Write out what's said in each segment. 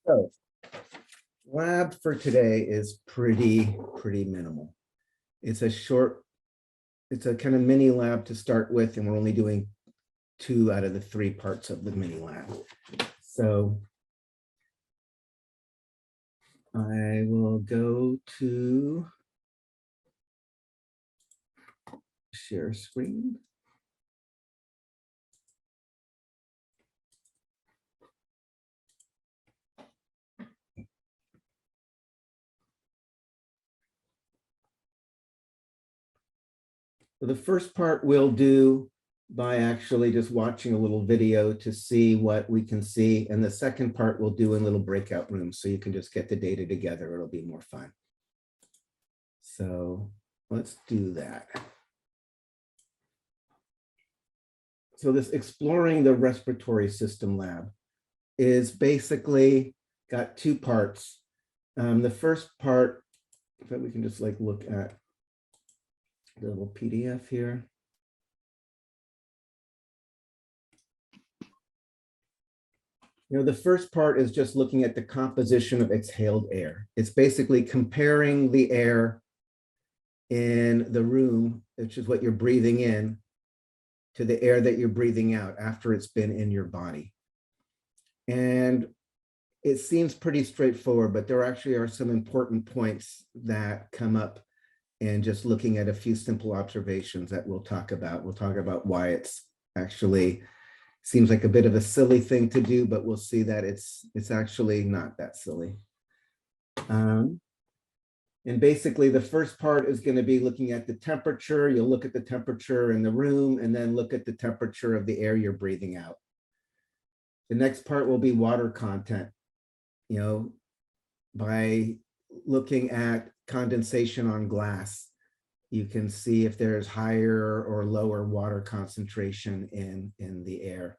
So, lab for today is pretty minimal. It's a kind of mini lab to start with, and we're only doing 2 out of the 3 parts of the mini lab. So I will go to share screen. So the first part we'll do by actually just watching a little video to see what we can see. And the second part we'll do in little breakout rooms so you can just get the data together. It'll be more fun. So let's do that. So this Exploring the Respiratory System lab is basically got 2 parts. The first part, if we can just look at the little PDF here. The first part is just looking at the composition of exhaled air. It's basically comparing the air in the room, which is what you're breathing in, to the air that you're breathing out after it's been in your body. And it seems pretty straightforward, but there actually are some important points that come up in just looking at a few simple observations that we'll talk about. We'll talk about why it's actually seems like a bit of a silly thing to do, but we'll see that it's actually not that silly. And basically the first part is going to be looking at the temperature. You'll look at the temperature in the room and then look at the temperature of the air you're breathing out. The next part will be water content. By looking at condensation on glass, you can see if there's higher or lower water concentration in the air.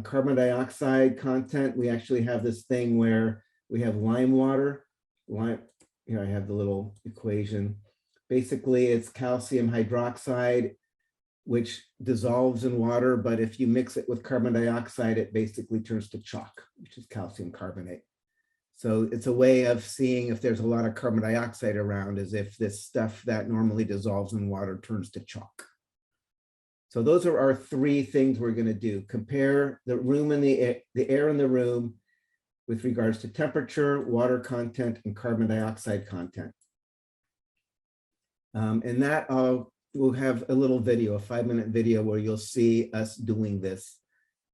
Carbon dioxide content, we actually have this thing where we have lime water. Here I have the little equation. Basically, it's calcium hydroxide, which dissolves in water, but if you mix it with carbon dioxide, it basically turns to chalk, which is calcium carbonate. So it's a way of seeing if there's a lot of carbon dioxide around, as if this stuff that normally dissolves in water turns to chalk. So those are our 3 things we're going to do. Compare the room and the air in the room with regards to temperature, water content, and carbon dioxide content. And that we'll have a little video, a 5-minute video where you'll see us doing this,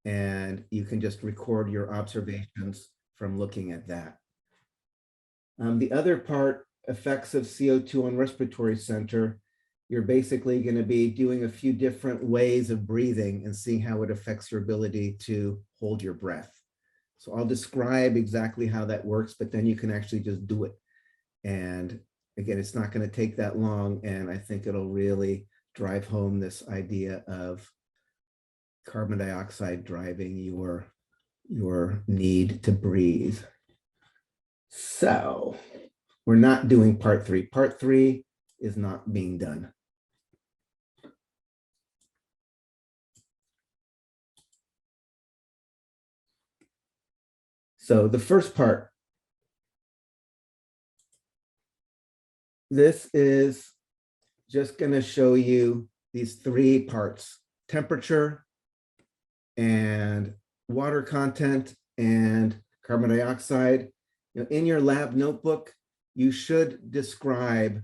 and you can just record your observations from looking at that. The other part, effects of CO2 on respiratory center, you're basically going to be doing a few different ways of breathing and seeing how it affects your ability to hold your breath. So I'll describe exactly how that works, but then you can actually just do it. And again, it's not going to take that long, and I think it'll really drive home this idea of carbon dioxide driving your need to breathe. So we're not doing part 3. Part 3 is not being done. So the first part, this is just going to show you these 3 parts: temperature and water content and carbon dioxide. In your lab notebook, you should describe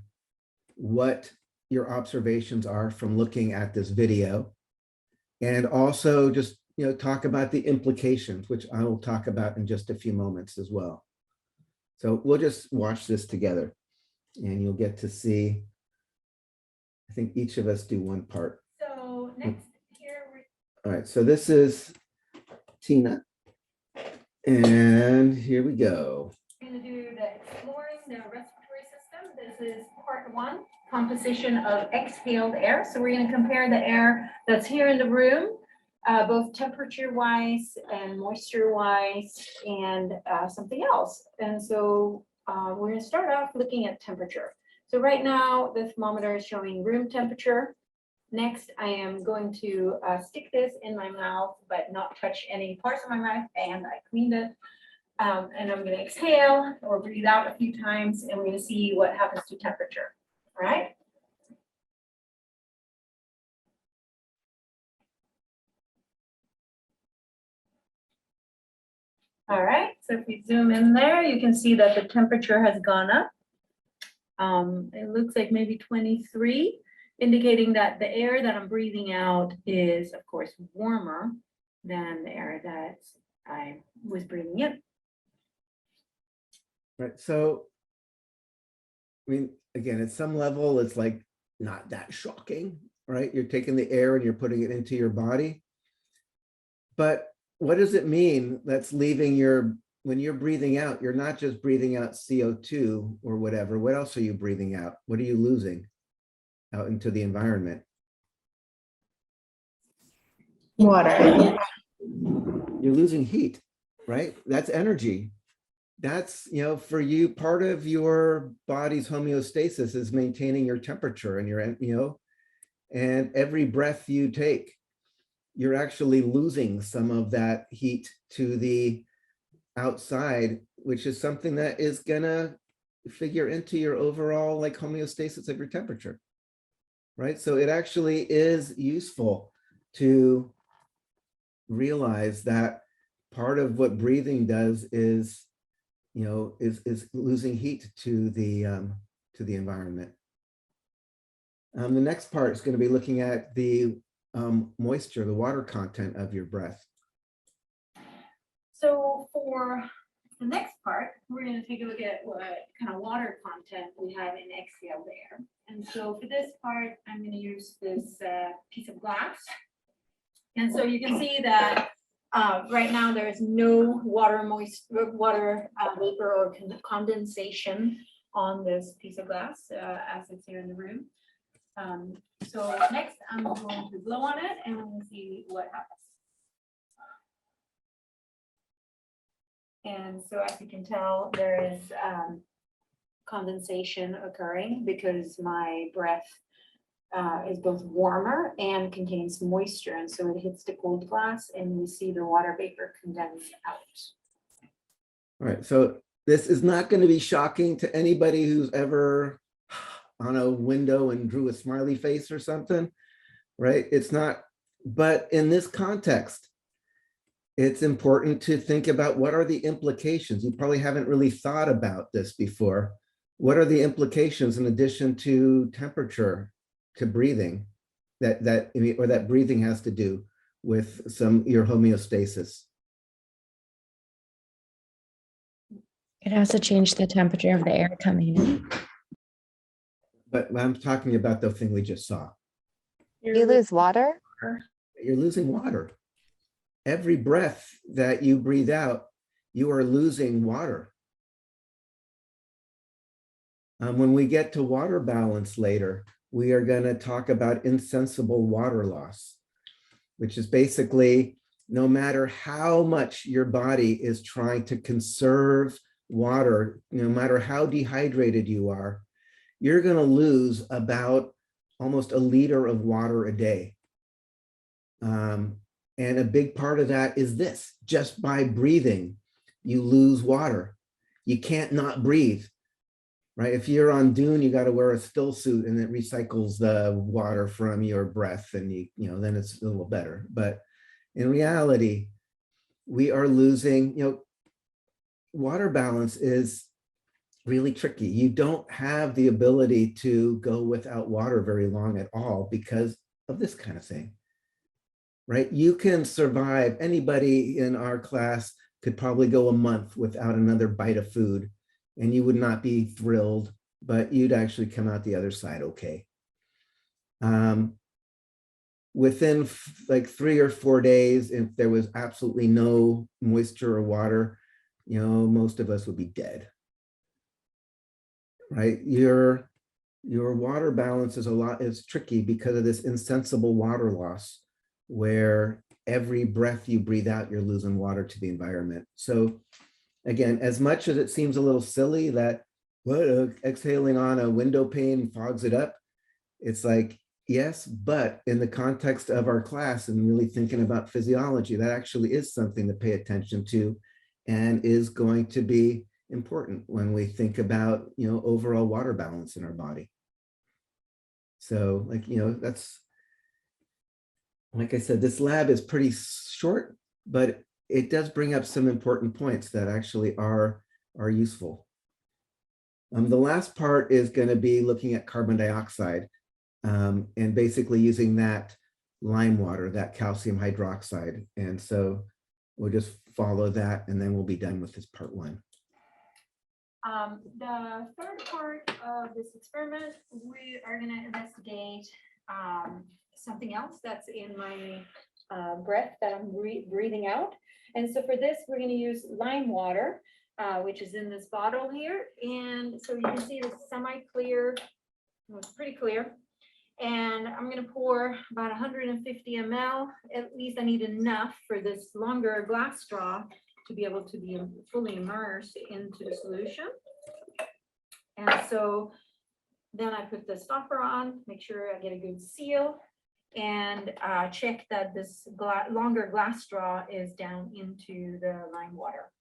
what your observations are from looking at this video, and also just talk about the implications, which I will talk about in just a few moments as well. So we'll just watch this together, and you'll get to see, I think each of us do one part. So next here all right, so this is Tina, and here we go. we're going to do the Exploring the Respiratory System. This is part 1, composition of exhaled air. So we're going to compare the air that's here in the room, both temperature-wise and moisture-wise, and something else. And so we're going to start off looking at temperature. So right now, the thermometer is showing room temperature. Next, I am going to stick this in my mouth, but not touch any parts of my mouth, and I cleaned it. And I'm gonna exhale or breathe out a few times, and we're gonna see what happens to temperature, all right? All right, so if we zoom in there, you can see that the temperature has gone up. It looks like maybe 23, indicating that the air that I'm breathing out is, of course, warmer than the air that I was breathing in. Right. So, I mean, again, at some level, it's like not that shocking, right? You're taking the air and you're putting it into your body. But what does it mean that's leaving when you're breathing out, you're not just breathing out CO2 or whatever. What else are you breathing out? What are you losing out into the environment? Water. You're losing heat, right? That's energy. That's, for you, part of your body's homeostasis is maintaining your temperature and and every breath you take, you're actually losing some of that heat to the outside, which is something that is gonna figure into your overall like homeostasis of your temperature, right? So it actually is useful to realize that part of what breathing does is, is losing heat to the environment. The next part is going to be looking at the moisture, the water content of your breath. So for the next part, we're going to take a look at what kind of water content we have in exhaled air. And so for this part, I'm going to use this piece of glass. And so you can see that right now there is no water vapor or condensation on this piece of glass as it's here in the room. So next I'm going to blow on it and we're going to see what happens. And so as you can tell, there is condensation occurring because my breath is both warmer and contains moisture. And so it hits the cold glass and you see the water vapor condense out. All right, so this is not going to be shocking to anybody who's ever on a window and drew a smiley face or something, right? It's not, but in this context, it's important to think about what are the implications. You probably haven't really thought about this before. What are the implications in addition to temperature to breathing that breathing has to do with your homeostasis? It has to change the temperature of the air coming in. But I'm talking about the thing we just saw. You lose water? You're losing water. Every breath that you breathe out, you are losing water. When we get to water balance later, we are going to talk about insensible water loss, which is basically no matter how much your body is trying to conserve water, no matter how dehydrated you are, you're going to lose about almost a liter of water a day. And a big part of that is this: just by breathing, you lose water. You can't not breathe, right? If you're on dune, you got to wear a still suit and it recycles the water from your breath and then it's a little better. But in reality, we are losing, water balance is really tricky. You don't have the ability to go without water very long at all because of this kind of thing, right? You can survive. Anybody in our class could probably go a month without another bite of food and you would not be thrilled, but you'd actually come out the other side okay. Within like 3 or 4 days, if there was absolutely no moisture or water, most of us would be dead. Right? Your water balance is tricky because of this insensible water loss, where every breath you breathe out, you're losing water to the environment. So again, as much as it seems a little silly that exhaling on a window pane fogs it up, it's like yes, but in the context of our class and really thinking about physiology, that actually is something to pay attention to and is going to be important when we think about, overall water balance in our body. So that's, like I said, this lab is pretty short, but it does bring up some important points that actually are useful. The last part is going to be looking at carbon dioxide and basically using that lime water, that calcium hydroxide. And so we'll just follow that and then we'll be done with this part one. The third part of this experiment, we are going to investigate something else that's in my breath that I'm breathing out. And so for this, we're going to use lime water, which is in this bottle here. And so you can see it's semi-clear, it's pretty clear. And I'm going to pour about 150 ml. At least I need enough for this longer glass straw to be able to be fully immersed into the solution. And so then I put the stopper on, make sure I get a good seal, and check that this longer glass straw is down into the lime water.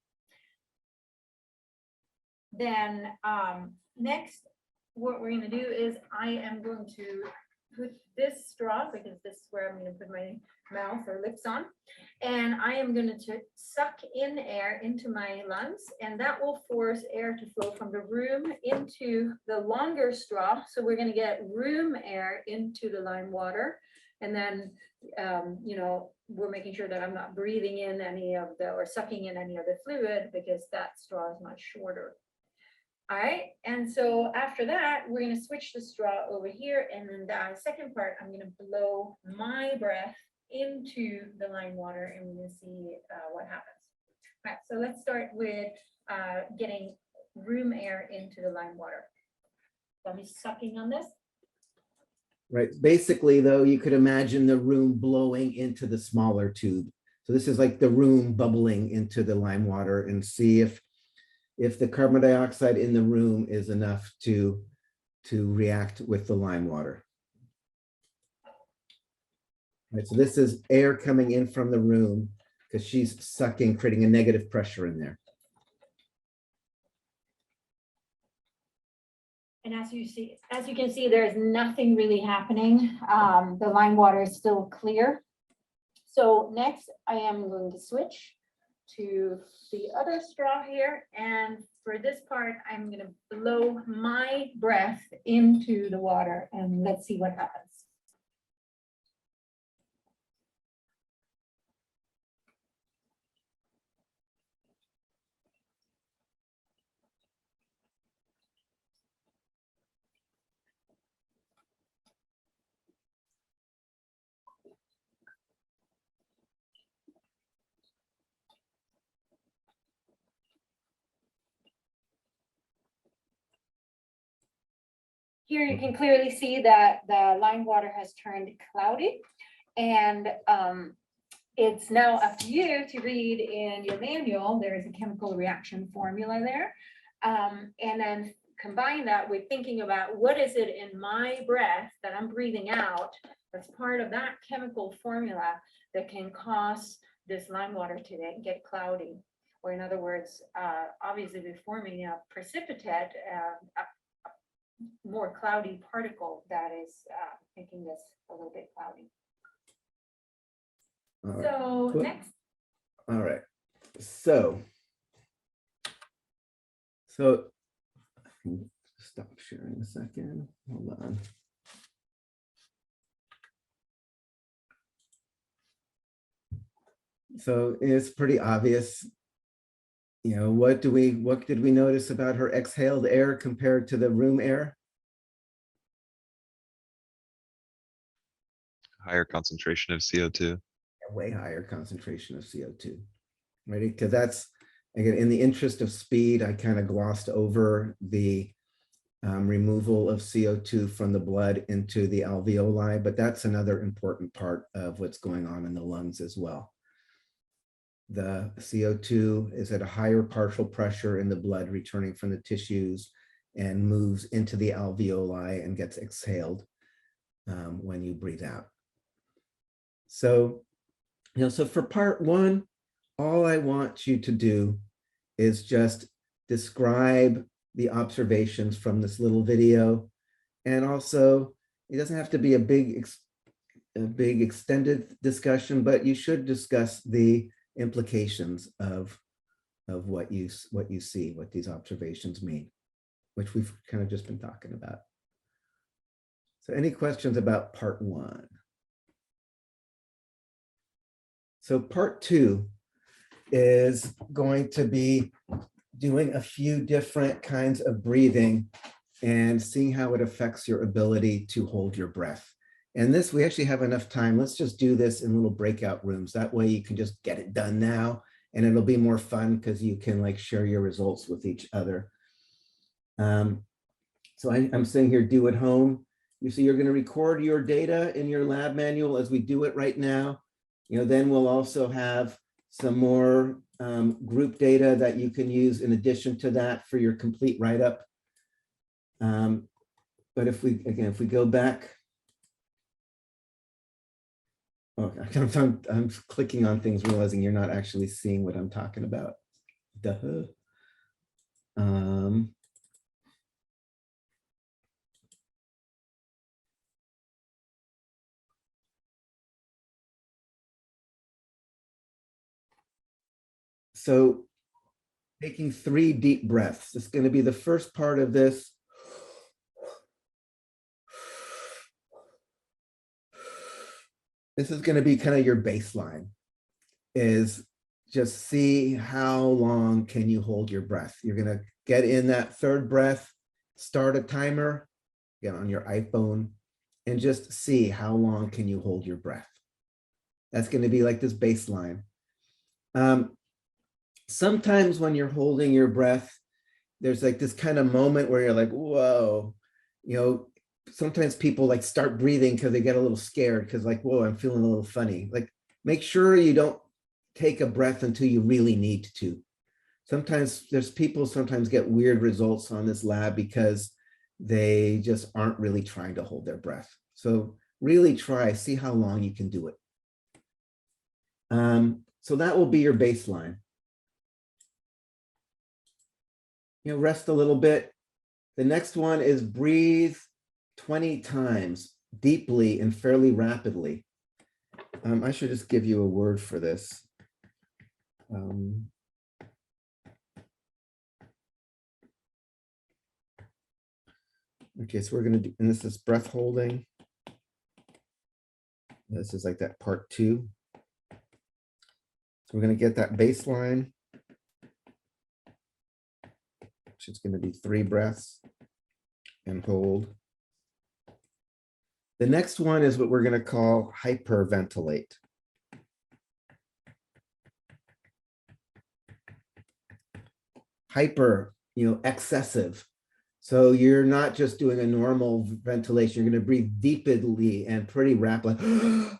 Then next, what we're going to do is I am going to put this straw, because this is where I'm going to put my mouth or lips on, and I am going to suck in air into my lungs, and that will force air to flow from the room into the longer straw. So we're going to get room air into the lime water, and then we're making sure that I'm not breathing in any of the or sucking in any of the fluid, because that straw is much shorter. All right, and so after that, we're going to switch the straw over here, and then the second part, I'm going to blow my breath into the lime water, and we're going to see what happens. All right, so let's start with getting room air into the lime water. So I'm sucking on this. Right, basically though, you could imagine the room blowing into the smaller tube. So this is like the room bubbling into the lime water, and see if the carbon dioxide in the room is enough to react with the lime water. Right, so this is air coming in from the room because she's sucking, creating a negative pressure in there. And as you can see, there's nothing really happening. The lime water is still clear. So next, I am going to switch to the other straw here, and for this part, I'm going to blow my breath into the water, and let's see what happens. Here you can clearly see that the lime water has turned cloudy, and it's now up to you to read in your manual. There is a chemical reaction formula there, and then combine that with thinking about what is it in my breath that I'm breathing out that's part of that chemical formula that can cause this lime water to get cloudy, or in other words, obviously we're forming a precipitate, more cloudy particle that is making this a little bit cloudy. So next. All right. So I can stop sharing a second. Hold on. So it's pretty obvious. What did we notice about her exhaled air compared to the room air? Higher concentration of CO2. A way higher concentration of CO2. Ready? Because that's, again, in the interest of speed, I kind of glossed over the removal of CO2 from the blood into the alveoli, but that's another important part of what's going on in the lungs as well. The CO2 is at a higher partial pressure in the blood returning from the tissues and moves into the alveoli and gets exhaled. when you breathe out. So, so for part one, all I want you to do is just describe the observations from this little video. And also, it doesn't have to be a big extended discussion, but you should discuss the implications of what you see, what these observations mean, which we've kind of just been talking about. So any questions about part one? So part two is going to be doing a few different kinds of breathing and seeing how it affects your ability to hold your breath. And this, we actually have enough time. Let's just do this in little breakout rooms. That way you can just get it done now, and it'll be more fun because you can like share your results with each other. So I'm saying here, do at home. You see, you're going to record your data in your lab manual as we do it right now. Then we'll also have some more group data that you can use in addition to that for your complete write-up. But if we go back, I'm clicking on things, realizing you're not actually seeing what I'm talking about. Duh. So taking 3 deep breaths. It's going to be the first part of this. This is going to be kind of your baseline, is just see how long can you hold your breath. You're going to get in that third breath, start a timer, get on your iPhone, and just see how long can you hold your breath. That's going to be like this baseline. Sometimes when you're holding your breath, there's like this kind of moment where you're like, whoa, sometimes people like start breathing because they get a little scared because like, whoa, I'm feeling a little funny. Like, make sure you don't take a breath until you really need to. Sometimes people get weird results on this lab because they just aren't really trying to hold their breath. So really try, see how long you can do it. So that will be your baseline. Rest a little bit. The next one is breathe 20 times deeply and fairly rapidly. I should just give you a word for this. Okay, so we're going to do, and this is breath holding. This is like that part 2. So we're going to get that baseline, which is going to be 3 breaths, and hold. The next one is what we're going to call hyperventilate. Hyper, excessive. So you're not just doing a normal ventilation. You're going to breathe deeply and pretty rapidly.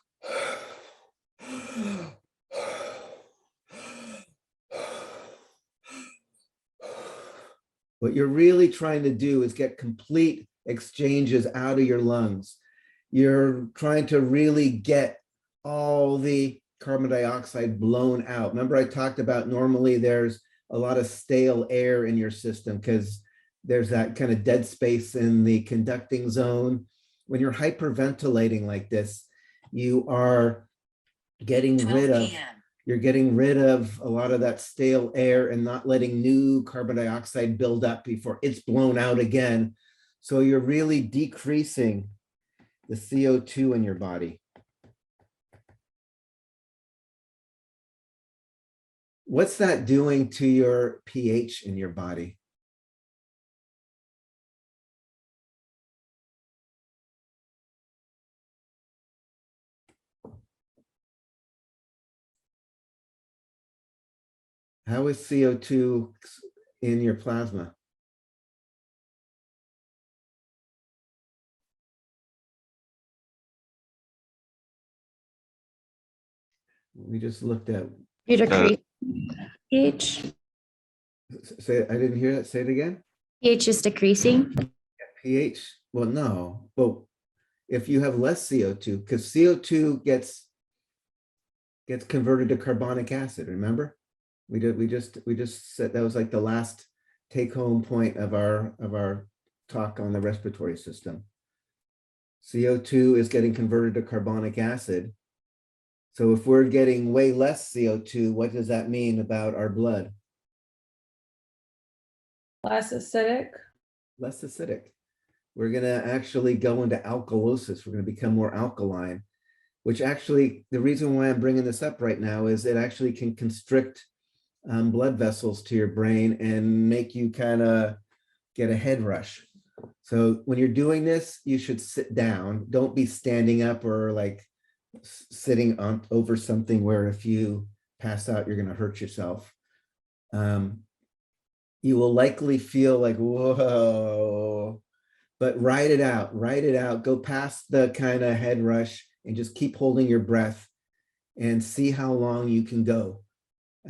What you're really trying to do is get complete exchanges out of your lungs. You're trying to really get all the carbon dioxide blown out. Remember, I talked about normally there's a lot of stale air in your system because there's that kind of dead space in the conducting zone. When you're hyperventilating like this, you are getting rid of a lot of that stale air and not letting new carbon dioxide build up before it's blown out again. So you're really decreasing the CO2 in your body. What's that doing to your pH in your body? How is CO2 in your plasma? We just looked at. You decrease pH. Say, I didn't hear that. Say it again. pH is decreasing. pH. Well, no. Well, if you have less CO2, because CO2 gets converted to carbonic acid, remember? We just said that was like the last take home point of our talk on the respiratory system. CO2 is getting converted to carbonic acid. So if we're getting way less CO2, what does that mean about our blood? Less acidic. Less acidic. We're going to actually go into alkalosis. We're going to become more alkaline, which actually, the reason why I'm bringing this up right now is it actually can constrict blood vessels to your brain and make you kind of get a head rush. So when you're doing this, you should sit down. Don't be standing up or like sitting on over something where if you pass out, you're going to hurt yourself. You will likely feel like, whoa, but write it out, go past the kind of head rush and just keep holding your breath and see how long you can go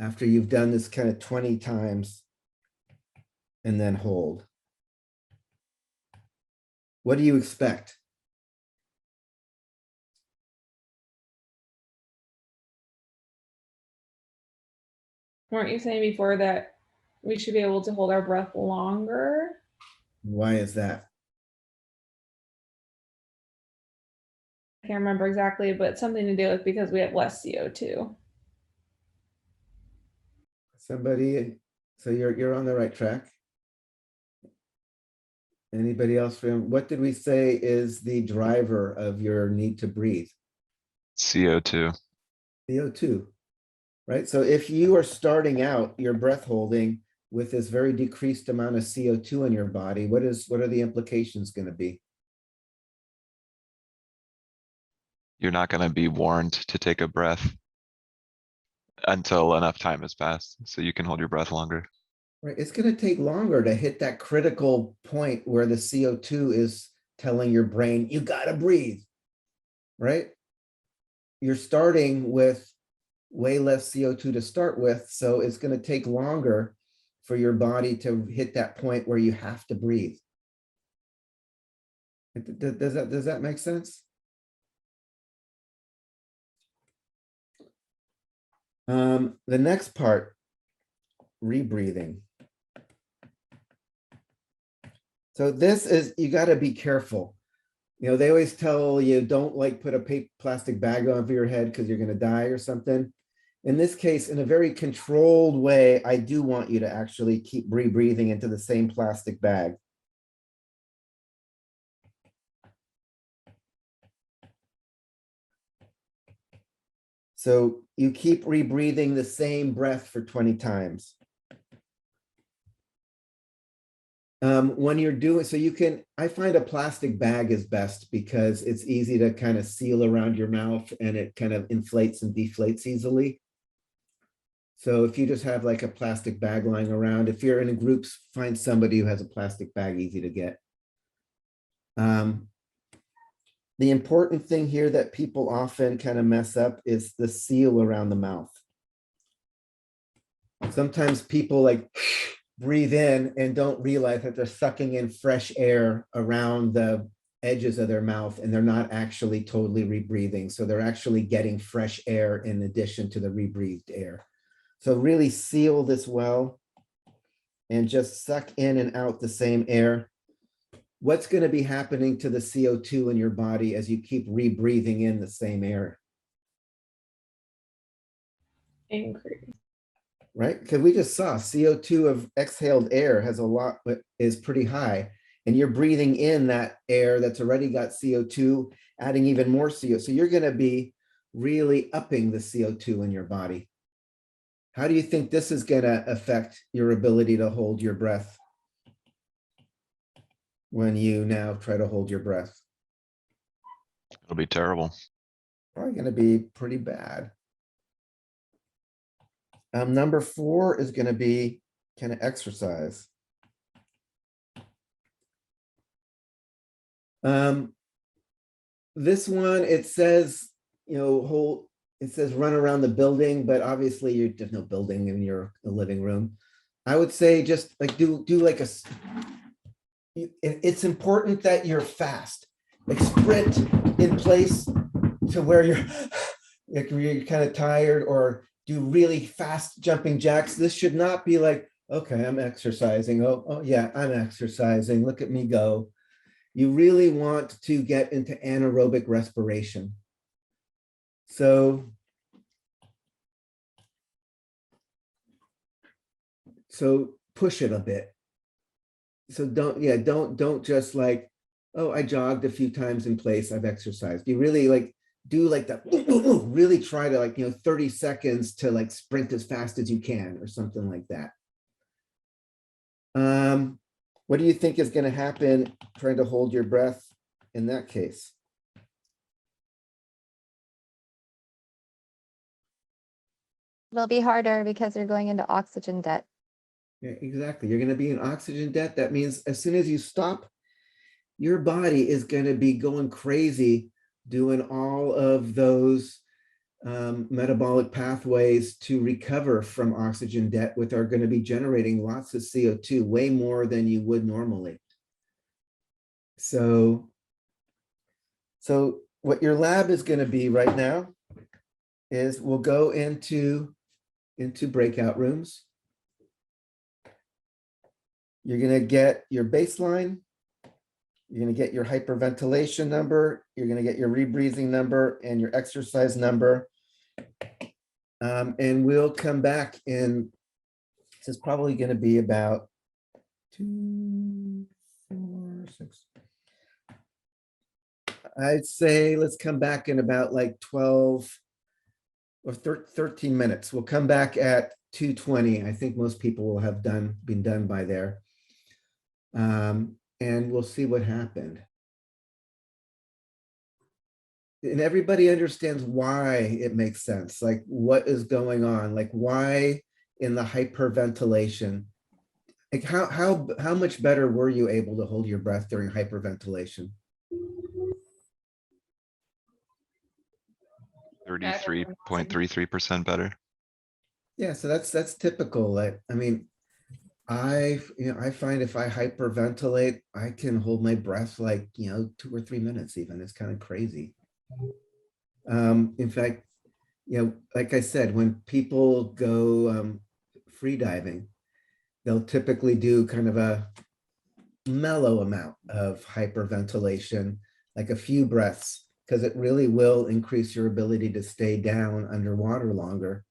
after you've done this kind of 20 times and then hold. What do you expect? Weren't you saying before that we should be able to hold our breath longer? Why is that? I can't remember exactly, but something to do with because we have less CO2. Somebody, so you're on the right track. Anybody else from, what did we say is the driver of your need to breathe? CO2. CO2, right? So if you are starting out your breath holding with this very decreased amount of CO2 in your body, what are the implications going to be? You're not going to be warned to take a breath until enough time has passed, so you can hold your breath longer. Right, it's going to take longer to hit that critical point where the CO2 is telling your brain, you got to breathe, right? You're starting with way less CO2 to start with, so it's going to take longer for your body to hit that point where you have to breathe. Does that make sense? The next part, rebreathing. So this is, you got to be careful. You know, they always tell you don't like put a plastic bag over your head because you're going to die or something. In this case, in a very controlled way, I do want you to actually keep rebreathing into the same plastic bag. So you keep rebreathing the same breath for 20 times. When you're doing, so you can, I find a plastic bag is best because it's easy to kind of seal around your mouth and it kind of inflates and deflates easily. So if you just have like a plastic bag lying around, if you're in a group, find somebody who has a plastic bag, easy to get. The important thing here that people often kind of mess up is the seal around the mouth. Sometimes people like breathe in and don't realize that they're sucking in fresh air around the edges of their mouth and they're not actually totally rebreathing. So they're actually getting fresh air in addition to the rebreathed air. So really seal this well and just suck in and out the same air. What's going to be happening to the CO2 in your body as you keep rebreathing in the same air? Increase. Right? Because we just saw CO2 of exhaled air has a lot, is pretty high. And you're breathing in that air that's already got CO2, adding even more CO2. So you're going to be really upping the CO2 in your body. How do you think this is going to affect your ability to hold your breath when you now try to hold your breath? It'll be terrible. Probably going to be pretty bad. Number 4 is going to be kind of exercise. This one, it says, you know, it says run around the building, but obviously there's no building in your living room. I would say just like do like it's important that you're fast. like sprint in place to where you're, like, you're kind of tired, or do really fast jumping jacks. This should not be like, okay, I'm exercising. Oh yeah, I'm exercising. Look at me go. You really want to get into anaerobic respiration. So push it a bit. So don't just like, oh, I jogged a few times in place, I've exercised. You really like do like that, really try to, like, 30 seconds to like sprint as fast as you can, or something like that. What do you think is going to happen trying to hold your breath in that case? It'll be harder because you're going into oxygen debt. Yeah, exactly. You're going to be in oxygen debt. That means as soon as you stop, your body is going to be going crazy doing all of those metabolic pathways to recover from oxygen debt, which are going to be generating lots of CO2, way more than you would normally. So what your lab is going to be right now is we'll go into breakout rooms. You're going to get your baseline. You're going to get your hyperventilation number. You're going to get your rebreathing number and your exercise number. And we'll come back in, this is probably going to be about 2, 4, 6. I'd say let's come back in about like 12 or 13 minutes. We'll come back at 2:20. I think most people will have been done by there. And we'll see what happened. And everybody understands why it makes sense, like what is going on, like why in the hyperventilation, like how much better were you able to hold your breath during hyperventilation? 33.33% better. Yeah, so that's typical. Like, I mean, I find if I hyperventilate, I can hold my breath like 2 or 3 minutes even. It's kind of crazy. In fact, like I said, when people go free diving, they'll typically do kind of a mellow amount of hyperventilation, like a few breaths, because it really will increase your ability to stay down underwater longer.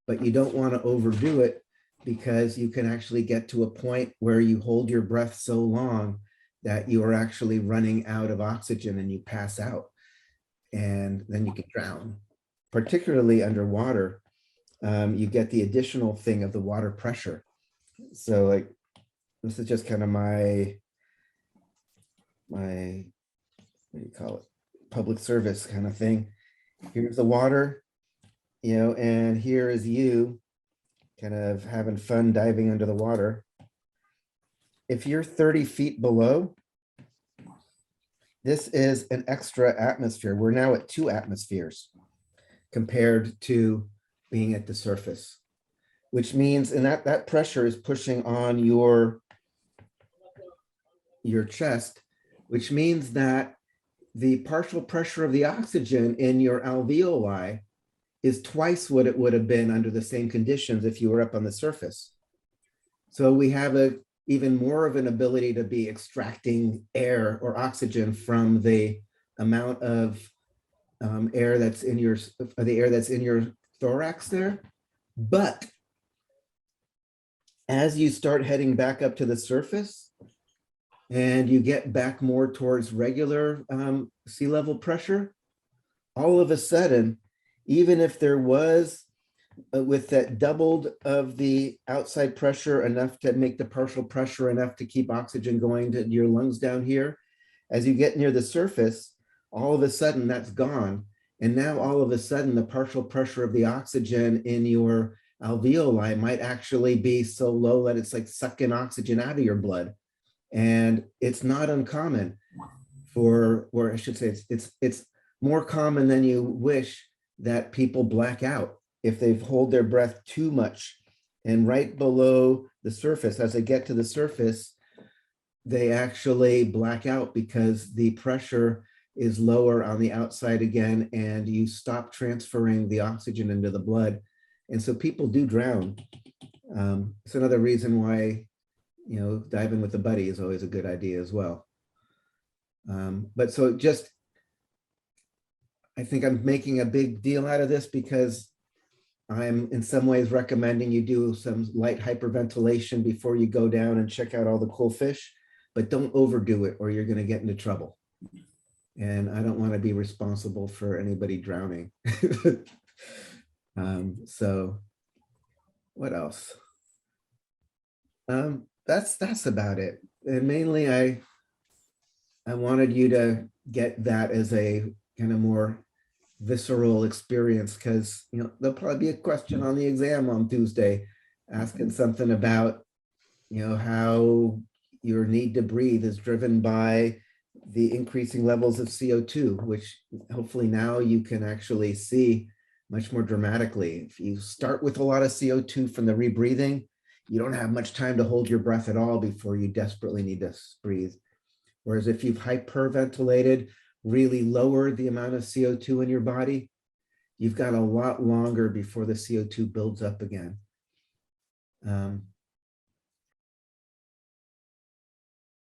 But you don't want to overdo it, because you can actually get to a point where you hold your breath so long that you are actually running out of oxygen and you pass out, and then you can drown. Particularly underwater, you get the additional thing of the water pressure. So like, this is just kind of my what do you call it, public service kind of thing. Here's the water, and here is you kind of having fun diving under the water. If you're 30 feet below, this is an extra atmosphere. We're now at 2 atmospheres compared to being at the surface, which means, and that pressure is pushing on your chest, which means that the partial pressure of the oxygen in your alveoli is twice what it would have been under the same conditions if you were up on the surface. So we have even more of an ability to be extracting air or oxygen from the amount of air that's in your thorax there. But as you start heading back up to the surface and you get back more towards regular sea level pressure, all of a sudden, even if there was with that doubled of the outside pressure enough to make the partial pressure enough to keep oxygen going to your lungs down here, as you get near the surface, all of a sudden that's gone. And now all of a sudden the partial pressure of the oxygen in your alveoli might actually be so low that it's like sucking oxygen out of your blood. And it's not uncommon or I should say it's more common than you wish, that people black out if they hold their breath too much. And right below the surface, as they get to the surface, they actually black out because the pressure is lower on the outside again, and you stop transferring the oxygen into the blood. And so people do drown. It's another reason why, diving with a buddy is always a good idea as well. But so just, I think I'm making a big deal out of this because I'm in some ways recommending you do some light hyperventilation before you go down and check out all the cool fish, but don't overdo it or you're going to get into trouble. And I don't want to be responsible for anybody drowning. So what else? That's about it. And mainly I wanted you to get that as a kind of more visceral experience, because there'll probably be a question on the exam on Tuesday asking something about how your need to breathe is driven by the increasing levels of CO2, which hopefully now you can actually see much more dramatically. If you start with a lot of CO2 from the rebreathing, you don't have much time to hold your breath at all before you desperately need to breathe. Whereas if you've hyperventilated, really lowered the amount of CO2 in your body, you've got a lot longer before the CO2 builds up again.